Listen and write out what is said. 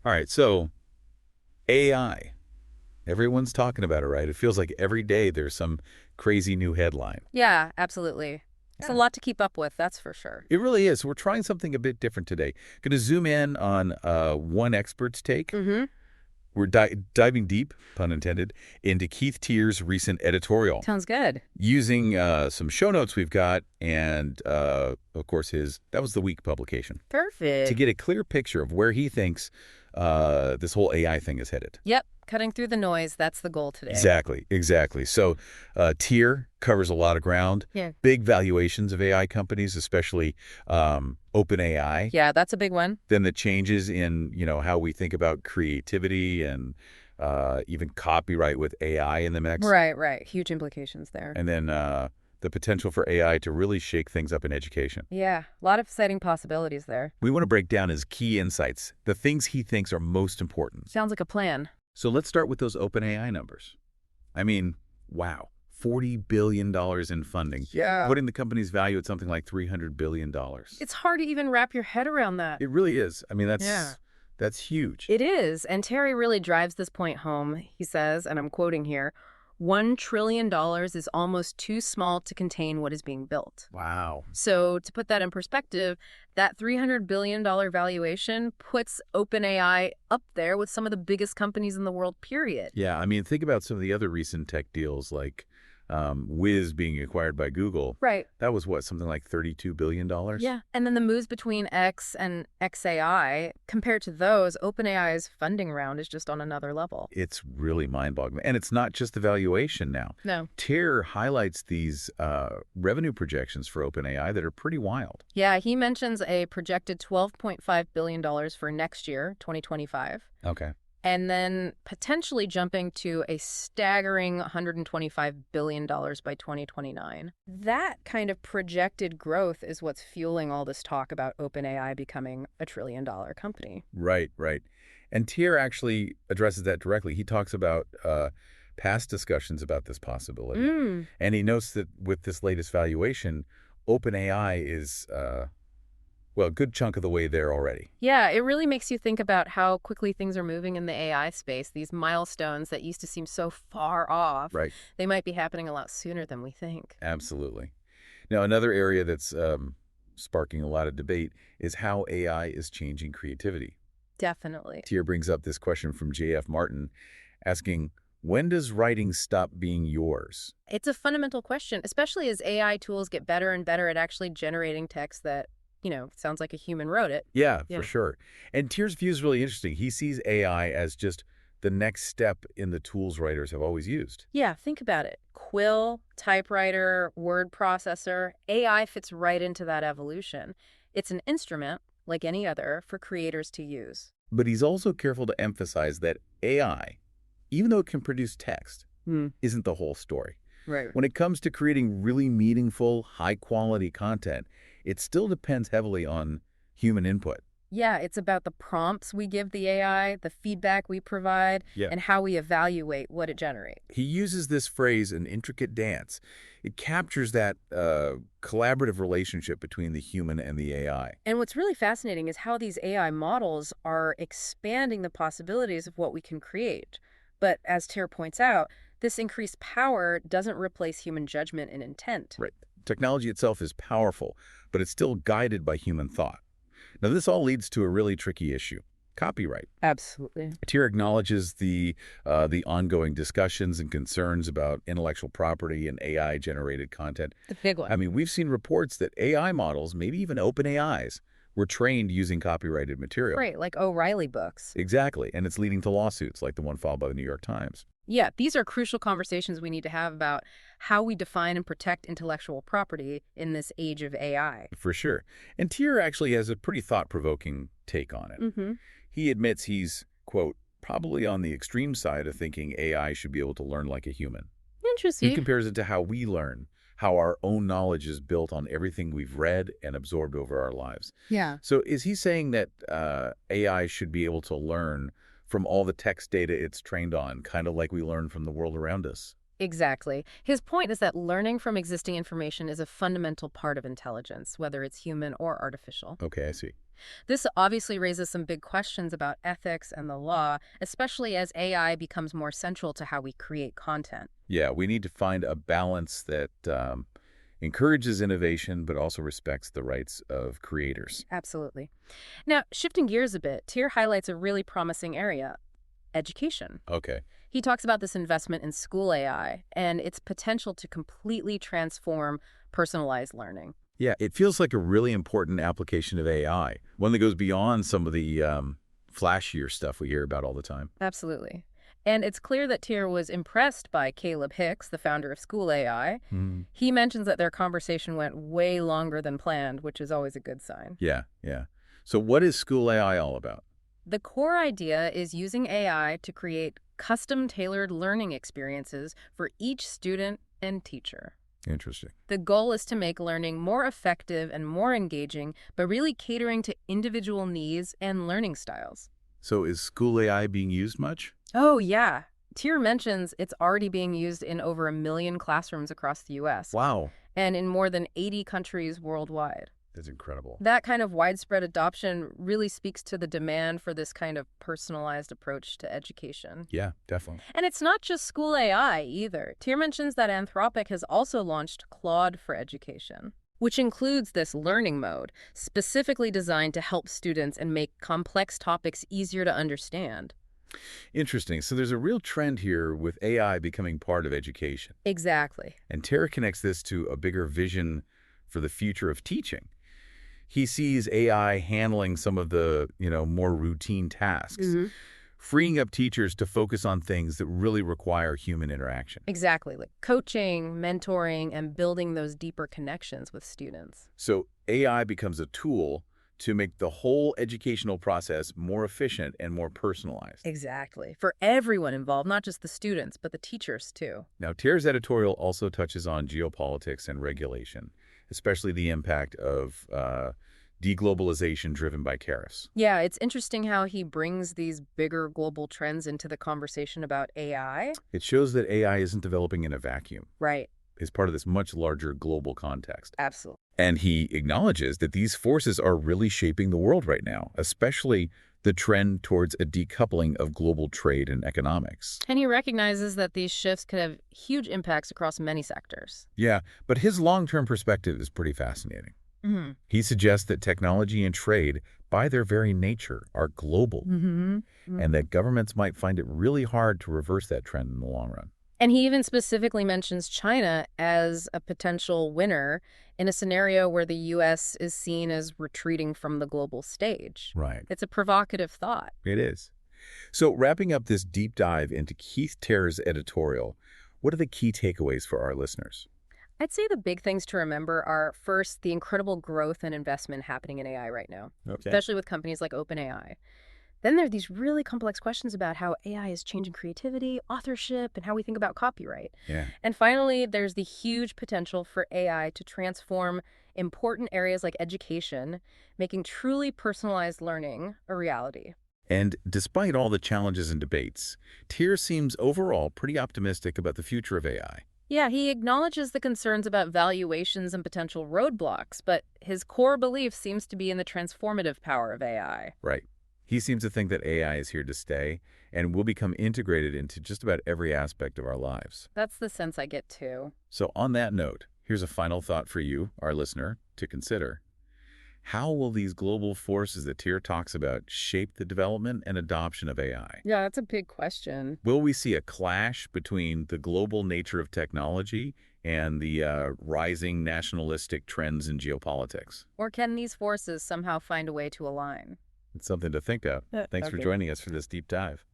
All right, so AI. Everyone's talking about it, right? It feels like every day there's some crazy new headline. Yeah, absolutely. It's a Yeah. lot to keep up with, that's for sure. It really is. We're trying something a bit different today. Going to zoom in on one expert's take. Mm-hmm. We're diving deep, pun intended, into Keith Tier's recent editorial, Sounds good. using some show notes we've got and, of course, that was the week publication, to Perfect. get a clear picture of where he thinks this whole AI thing is headed. Yep, cutting through the noise, that's the goal today. Exactly, exactly. So Tier covers a lot of ground, Yeah. big valuations of AI companies, especially OpenAI, Yeah, that's a big one. then the changes in, how we think about creativity and even copyright with AI in the mix, Right, right. Huge implications there. and then the potential for AI to really shake things up in education. Yeah, a lot of exciting possibilities there. We want to break down his key insights, the things he thinks are most important. Sounds like a plan. So let's start with those OpenAI numbers. I mean, wow, $40 billion in funding, Yeah. putting the company's value at something like $300 billion. It's hard to even wrap your head around that. It really is. I mean, Yeah. that's huge. It is, and Terry really drives this point home. He says, and I'm quoting here, $1 trillion is almost too small to contain what is being built. Wow. So to put that in perspective, that $300 billion valuation puts OpenAI up there with some of the biggest companies in the world, period. Yeah, I mean, think about some of the other recent tech deals like Wiz being acquired by Google. Right. That was what, something like $32 billion? Yeah. And then the moves between X and XAI, compared to those, OpenAI's funding round is just on another level. It's really mind-boggling. And it's not just the valuation now. No. Tier highlights these revenue projections for OpenAI that are pretty wild. Yeah, he mentions a projected $12.5 billion for next year, 2025. Okay. And then potentially jumping to a staggering $125 billion by 2029. That kind of projected growth is what's fueling all this talk about OpenAI becoming a trillion-dollar company. Right, right. And Tier actually addresses that directly. He talks about past discussions about this possibility. And he notes that with this latest valuation, OpenAI is, well, a good chunk of the way there already. Yeah, it really makes you think about how quickly things are moving in the AI space. These milestones that used to seem so far off, Right. they might be happening a lot sooner than we think. Absolutely. Now, another area that's sparking a lot of debate is how AI is changing creativity. Definitely. Tier brings up this question from J.F. Martin, asking, when does writing stop being yours? It's a fundamental question, especially as AI tools get better and better at actually generating text that, sounds like a human wrote it. Yeah, Yeah. for sure. And Tier's view is really interesting. He sees AI as just the next step in the tools writers have always used. Yeah, think about it. Quill, typewriter, word processor, AI fits right into that evolution. It's an instrument, like any other, for creators to use. But he's also careful to emphasize that AI, even though it can produce text, isn't the whole story. Right. When it comes to creating really meaningful, high-quality content, it still depends heavily on human input. Yeah, it's about the prompts we give the AI, the feedback we provide, Yeah. and how we evaluate what it generates. He uses this phrase, an intricate dance. It captures that collaborative relationship between the human and the AI. And what's really fascinating is how these AI models are expanding the possibilities of what we can create. But as Ter points out, this increased power doesn't replace human judgment and intent. Right. Technology itself is powerful, but it's still guided by human thought. Now, this all leads to a really tricky issue, copyright. Absolutely. Tier acknowledges the ongoing discussions and concerns about intellectual property and AI-generated content. The big one. I mean, we've seen reports that AI models, maybe even OpenAIs, were trained using copyrighted material. Right, like O'Reilly books. Exactly, and it's leading to lawsuits like the one filed by the New York Times. Yeah, these are crucial conversations we need to have about how we define and protect intellectual property in this age of AI. For sure. And Tier actually has a pretty thought-provoking take on it. Mm-hmm. He admits he's, quote, probably on the extreme side of thinking AI should be able to learn like a human. He Interesting. compares it to how we learn, how our own knowledge is built on everything we've read and absorbed over our lives. Yeah. So is he saying that AI should be able to learn from all the text data it's trained on, kind of like we learn from the world around us? Exactly. His point is that learning from existing information is a fundamental part of intelligence, whether it's human or artificial. Okay, I see. This obviously raises some big questions about ethics and the law, especially as AI becomes more central to how we create content. Yeah, we need to find a balance that encourages innovation but also respects the rights of creators. Absolutely. Now, shifting gears a bit, Tier highlights a really promising area: education. Okay. He talks about this investment in school AI and its potential to completely transform personalized learning. Yeah, it feels like a really important application of AI, one that goes beyond some of the flashier stuff we hear about all the time. Absolutely. And it's clear that Tier was impressed by Caleb Hicks, the founder of School AI. Hmm. He mentions that their conversation went way longer than planned, which is always a good sign. Yeah, yeah. So what is school AI all about? The core idea is using AI to create custom-tailored learning experiences for each student and teacher. Interesting. The goal is to make learning more effective and more engaging, but really catering to individual needs and learning styles. So is school AI being used much? Oh, yeah. Tier mentions it's already being used in over 1 million classrooms across the U.S. Wow, and in more than 80 countries worldwide. that's incredible. That kind of widespread adoption really speaks to the demand for this kind of personalized approach to education. Yeah, definitely. And it's not just school AI either. Tier mentions that Anthropic has also launched Claude for Education, which includes this learning mode, specifically designed to help students and make complex topics easier to understand. Interesting. So there's a real trend here with AI becoming part of education. Exactly. And Tara connects this to a bigger vision for the future of teaching. He sees AI handling some of the, more routine tasks, freeing up teachers to focus on things that really require human interaction. Exactly, like coaching, mentoring, and building those deeper connections with students. So AI becomes a tool to make the whole educational process more efficient and more personalized. Exactly. For everyone involved, not just the students, but the teachers too. Now, Tier's editorial also touches on geopolitics and regulation, especially the impact of deglobalization driven by tariffs. Yeah, it's interesting how he brings these bigger global trends into the conversation about AI. It shows that AI isn't developing in a vacuum. Right. It's part of this much larger global context. Absolutely. And he acknowledges that these forces are really shaping the world right now, especially the trend towards a decoupling of global trade and economics. And he recognizes that these shifts could have huge impacts across many sectors. Yeah, but his long-term perspective is pretty fascinating. He suggests that technology and trade, by their very nature, are global, and that governments might find it really hard to reverse that trend in the long run. And he even specifically mentions China as a potential winner in a scenario where the U.S. is seen as retreating from the global stage. Right. It's a provocative thought. It is. So wrapping up this deep dive into Keith Terr's editorial, what are the key takeaways for our listeners? I'd say the big things to remember are, first, the incredible growth and investment happening in AI right now, especially with companies like OpenAI. Then there are these really complex questions about how AI is changing creativity, authorship, and how we think about copyright. Yeah. And finally, there's the huge potential for AI to transform important areas like education, making truly personalized learning a reality. And despite all the challenges and debates, Tier seems overall pretty optimistic about the future of AI. Yeah, he acknowledges the concerns about valuations and potential roadblocks, but his core belief seems to be in the transformative power of AI. Right. He seems to think that AI is here to stay and will become integrated into just about every aspect of our lives. That's the sense I get too. So on that note, here's a final thought for you, our listener, to consider. How will these global forces that Tier talks about shape the development and adoption of AI? Yeah, that's a big question. Will we see a clash between the global nature of technology and the rising nationalistic trends in geopolitics? Or can these forces somehow find a way to align? It's something to think about. Thanks for Okay. joining us for this deep dive.